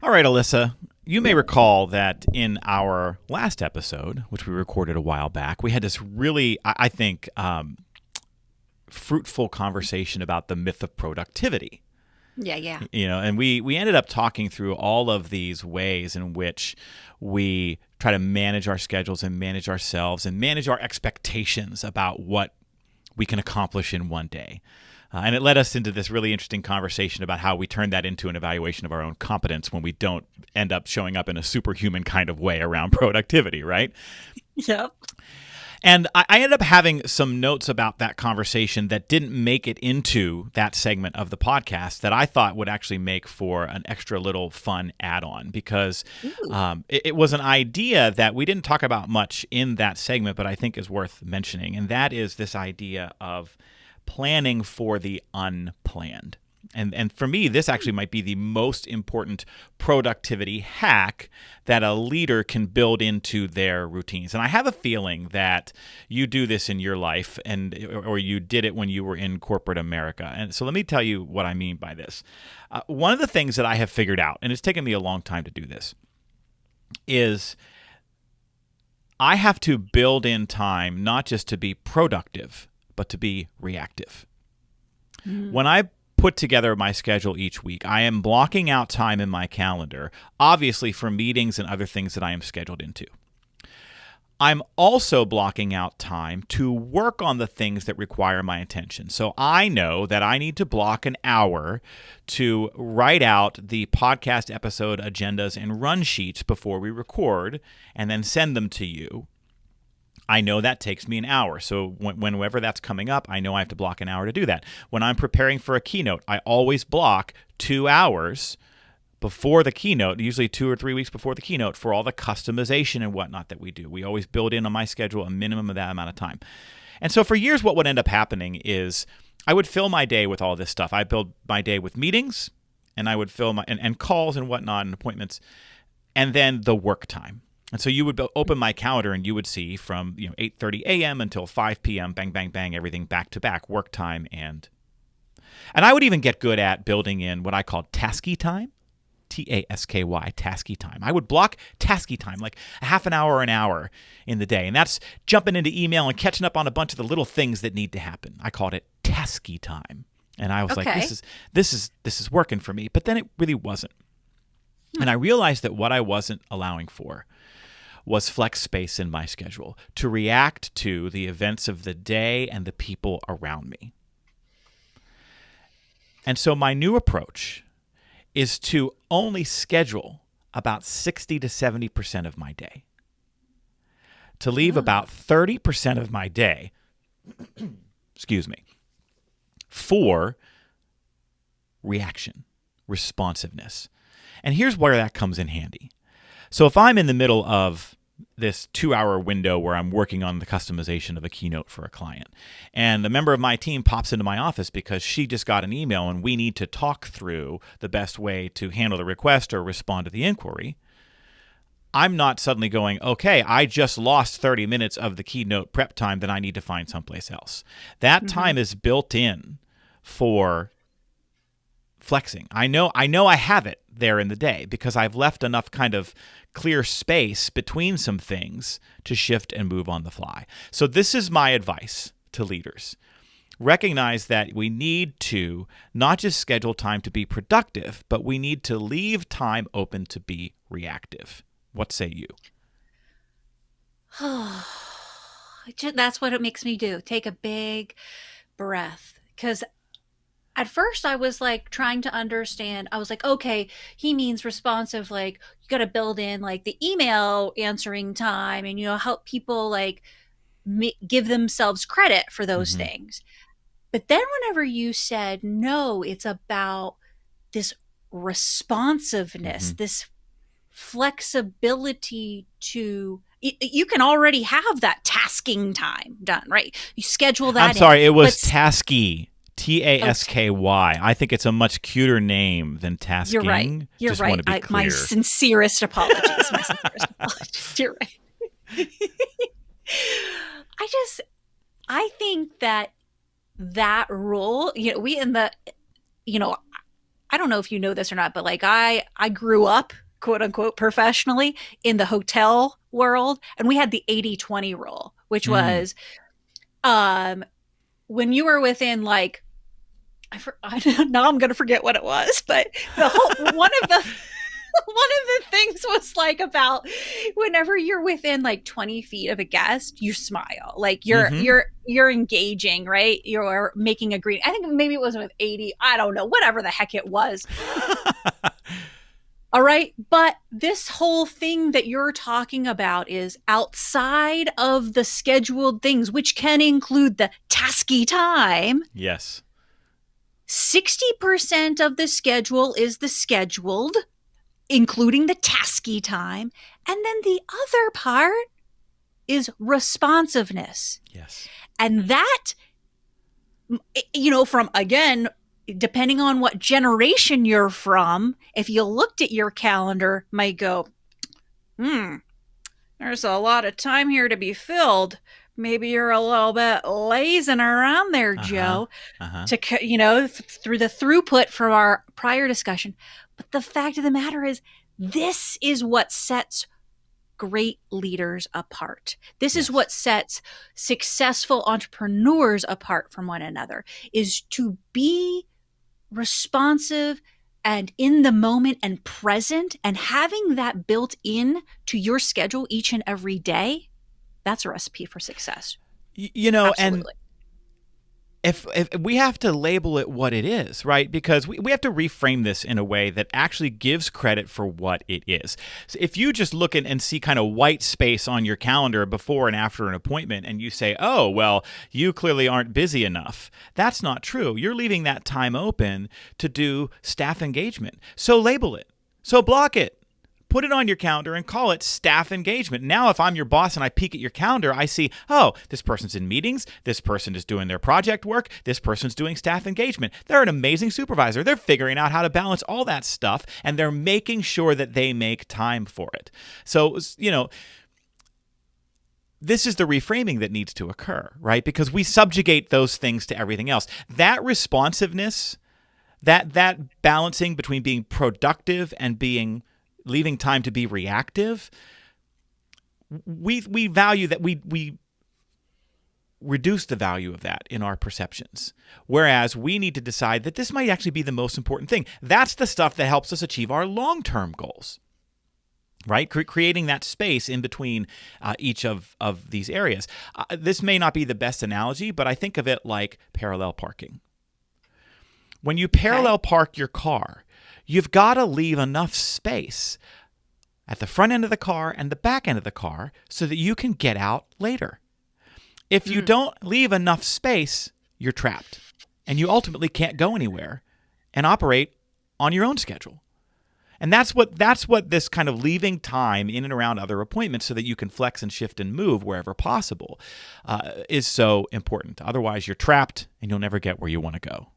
All right, Alyssa, you may recall that in our last episode, which we recorded a while back, we had this really, I think, fruitful conversation about the myth of productivity. Yeah. And we ended up talking through all of these ways in which we try to manage our schedules and manage ourselves and manage our expectations about what we can accomplish in one day. And it led us into this really interesting conversation about how we turn that into an evaluation of our own competence when we don't end up showing up in a superhuman kind of way around productivity, right? Yep. And I ended up having some notes about that conversation that didn't make it into that segment of the podcast that I thought would actually make for an extra little fun add-on because it was an idea that we didn't talk about much in that segment, but I think is worth mentioning. And that is this idea of planning for the unplanned. And for me, this actually might be the most important productivity hack that a leader can build into their routines. And I have a feeling that you do this in your life or you did it when you were in corporate America. And so let me tell you what I mean by this. One of the things that I have figured out, and it's taken me a long time to do this, is I have to build in time not just to be productive, but to be reactive. When I put together my schedule each week, I am blocking out time in my calendar, obviously for meetings and other things that I am scheduled into. I'm also blocking out time to work on the things that require my attention. So I know that I need to block an hour to write out the podcast episode agendas and run sheets before we record and then send them to you. I know that takes me an hour. So whenever that's coming up, I know I have to block an hour to do that. When I'm preparing for a keynote, I always block 2 hours before the keynote, usually 2 or 3 weeks before the keynote, for all the customization and whatnot that we do. We always build in on my schedule a minimum of that amount of time. And so for years, what would end up happening is I would fill my day with all this stuff. I build my day with meetings, and I would fill my and calls and whatnot and appointments, and then the work time. And so you would open my calendar and you would see from 8:30 a.m. until 5 p.m., bang, bang, bang, everything back to back, work time. And I would even get good at building in what I called tasky time, Tasky, tasky time. I would block tasky time, like a half an hour or an hour in the day. And that's jumping into email and catching up on a bunch of the little things that need to happen. I called it tasky time. And I was like, this is working for me. But then it really wasn't. And I realized that what I wasn't allowing for was flex space in my schedule to react to the events of the day and the people around me. And so my new approach is to only schedule about 60 to 70% of my day, to leave about 30% of my day, for reaction, responsiveness. And here's where that comes in handy. So if I'm in the middle of this 2-hour window where I'm working on the customization of a keynote for a client, and a member of my team pops into my office because she just got an email and we need to talk through the best way to handle the request or respond to the inquiry, I'm not suddenly going, okay, I just lost 30 minutes of the keynote prep time that I need to find someplace else. That time is built in for flexing. I know I have it there in the day because I've left enough kind of clear space between some things to shift and move on the fly. So this is my advice to leaders. Recognize that we need to not just schedule time to be productive, but we need to leave time open to be reactive. What say you? That's what it makes me do. Take a big breath. Because at first I was like trying to understand. I was like, okay, he means responsive. Like you got to build in like the email answering time and, help people like give themselves credit for those things. But then whenever you said, no, it's about this responsiveness, this flexibility to, you can already have that tasking time done, right? You schedule that. I'm sorry, it was tasky. Tasky. I think it's a much cuter name than tasking. You're right. Just want to be clear. My sincerest apologies. You're right. I think that rule, I don't know if you know this or not, but like I grew up, quote unquote, professionally in the hotel world, and we had the 80-20 rule, which Mm. was when you were within like now I'm going to forget what it was, but the whole one of the one of the things was like about whenever you're within like 20 feet of a guest, you smile. Like Mm-hmm. you're engaging, right? You're making a greeting. I think maybe it was with 80. I don't know, whatever the heck it was. All right. But this whole thing that you're talking about is outside of the scheduled things, which can include the tasky time. Yes. 60% of the schedule is the scheduled, including the tasky time. And then the other part is responsiveness. Yes. And that, from again, depending on what generation you're from, if you looked at your calendar, might go, there's a lot of time here to be filled. Maybe you're a little bit lazing around there, Joe, to through the throughput from our prior discussion. But the fact of the matter is, this is what sets great leaders apart. This is what sets successful entrepreneurs apart from one another, is to be responsive and in the moment and present, and having that built in to your schedule each and every day. That's a recipe for success. And if we have to label it what it is, right? Because we have to reframe this in a way that actually gives credit for what it is. So if you just look and see kind of white space on your calendar before and after an appointment, and you say, oh, well, you clearly aren't busy enough, that's not true. You're leaving that time open to do staff engagement. So label it. So block it. Put it on your calendar and call it staff engagement. Now, if I'm your boss and I peek at your calendar, I see, oh, this person's in meetings. This person is doing their project work. This person's doing staff engagement. They're an amazing supervisor. They're figuring out how to balance all that stuff, and they're making sure that they make time for it. So, this is the reframing that needs to occur, right? Because we subjugate those things to everything else. That responsiveness, that balancing between being productive and leaving time to be reactive, we value that, we reduce the value of that in our perceptions. Whereas we need to decide that this might actually be the most important thing. That's the stuff that helps us achieve our long-term goals, right? Creating that space in between each of these areas. This may not be the best analogy, but I think of it like parallel parking. When you parallel park your car, you've got to leave enough space at the front end of the car and the back end of the car so that you can get out later. If you don't leave enough space, you're trapped, and you ultimately can't go anywhere and operate on your own schedule. And that's what this kind of leaving time in and around other appointments so that you can flex and shift and move wherever possible is so important. Otherwise, you're trapped and you'll never get where you want to go.